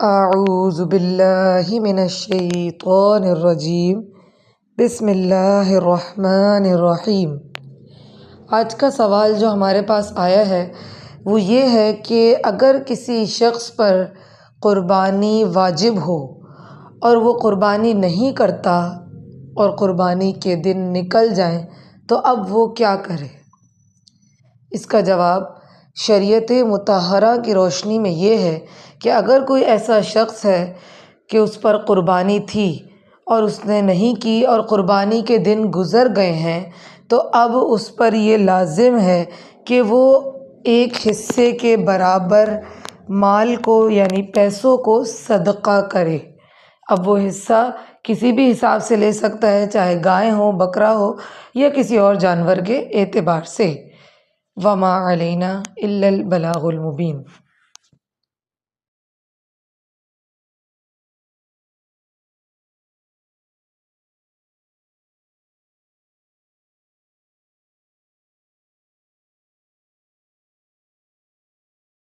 اعوذ باللہ من الشیطان الرجیم بسم اللہ الرحمن الرحیم۔ آج کا سوال جو ہمارے پاس آیا ہے وہ یہ ہے کہ اگر کسی شخص پر قربانی واجب ہو اور وہ قربانی نہیں کرتا اور قربانی کے دن نکل جائیں تو اب وہ کیا کرے؟ اس کا جواب شریعت مطہرہ کی روشنی میں یہ ہے کہ اگر کوئی ایسا شخص ہے کہ اس پر قربانی تھی اور اس نے نہیں کی اور قربانی کے دن گزر گئے ہیں تو اب اس پر یہ لازم ہے کہ وہ ایک حصے کے برابر مال کو یعنی پیسوں کو صدقہ کرے۔ اب وہ حصہ کسی بھی حساب سے لے سکتا ہے، چاہے گائے ہو، بکرا ہو یا کسی اور جانور کے اعتبار سے۔ وما علینا الا البلاغ المبین۔